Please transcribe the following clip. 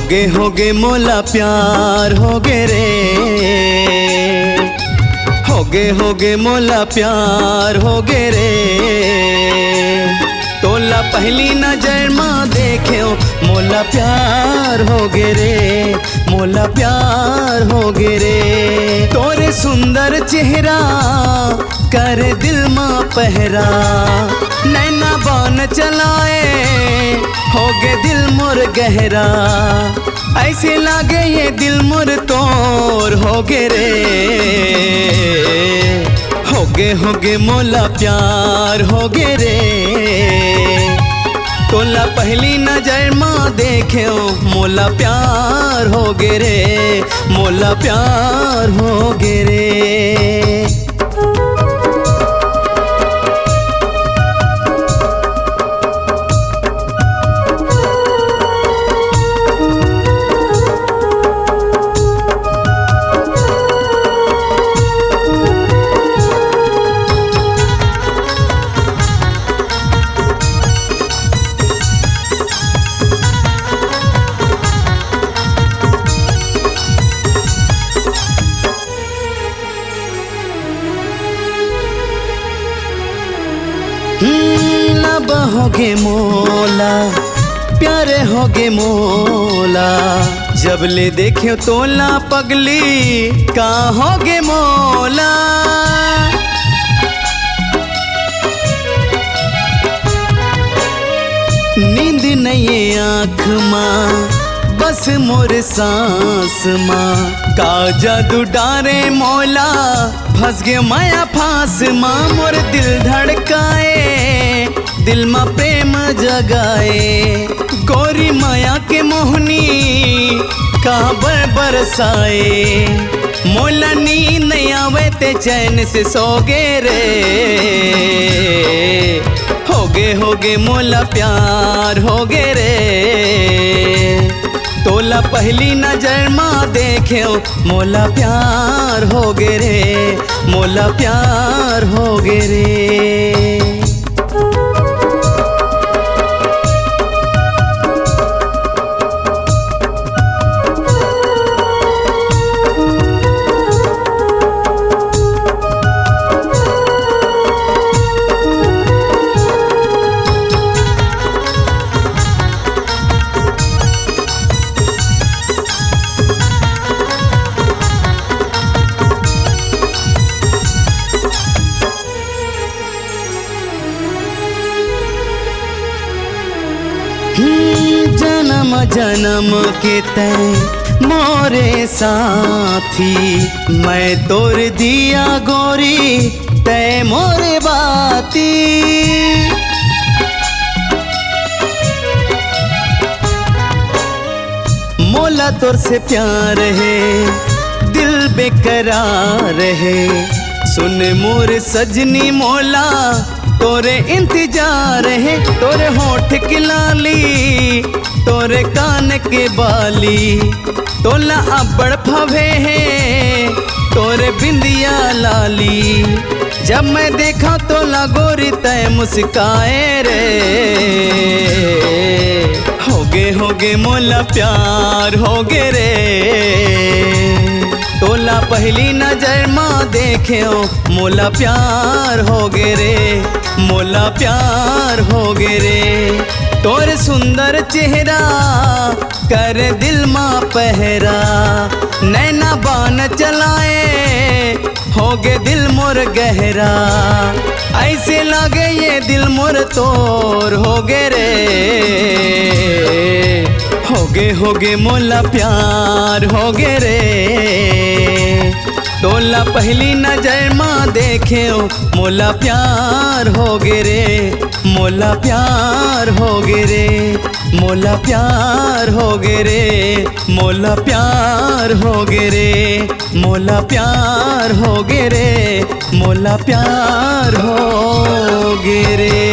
होगे मोला प्यार होगे रे, होगे मोला प्यार होगे रे। तोला पहली नजर माँ देख्यो मोला प्यार होगे रे, मोला प्यार होगे रे। तोरे सुंदर चेहरा कर दिल माँ पहरा, नैना बान चलाए होगे दिल मोर गहरा। ऐसे लागे ये दिल मोर तोर होगे रे, होगे मोला प्यार होगे रे। तोला पहली नजर माँ देख्यो मोला प्यार होगे रे, मोला प्यार होगे रे। लब होगे मोला प्यारे होगे मोला, जब ले देखे तोला पगली का होगे मोला। नींद नहीं आँख माँ बस मोर सांस माँ, का जादू डारे मोला फंस गे माया फांस माँ। मोर दिल धड़काए दिल माँ प्रेम जगाए, गोरी माया के मोहनी कहाँ बरसाए। मोला नींद नहीं आवे ते चैन से सोगे रे, होगे मोला प्यार होगे रे। तोला पहली नजर माँ देख्यो मोला प्यार होगे रे, मोला प्यार होगे रे। जन्म जन्म के तय मोरे साथी, मैं तोर दिया गोरी तय मोरे बाती। मोला तोर से प्यार है दिल बेकरार है, सुन मोर सजनी मोला तोरे इंतजार है। तोरे होठ की लाली तोरे कान के बाली, तोला अबड़ फवे है तोरे बिंदिया लाली। जब मैं देखा तोला गोरी तय मुस्काए रे, होगे मोला प्यार होगे रे। तोला पहली नजर माँ देख्यो मोला प्यार होगे रे, मोला प्यार होगे रे। तोर सुंदर चेहरा कर दिल माँ पहरा, नैना बान चलाए होगे दिल मोर गहरा। ऐसे लागे ये दिल मोर तोर होगे रे, होगे मोला प्यार होगे रे। तोला पहली नजर माँ देख्यो मोला प्यार होगे रे, मोला प्यार होगे रे, मोला प्यार होगे रे, मोला प्यार होगे रे, मोला प्यार होगे रे, मोला प्यार होगे रे।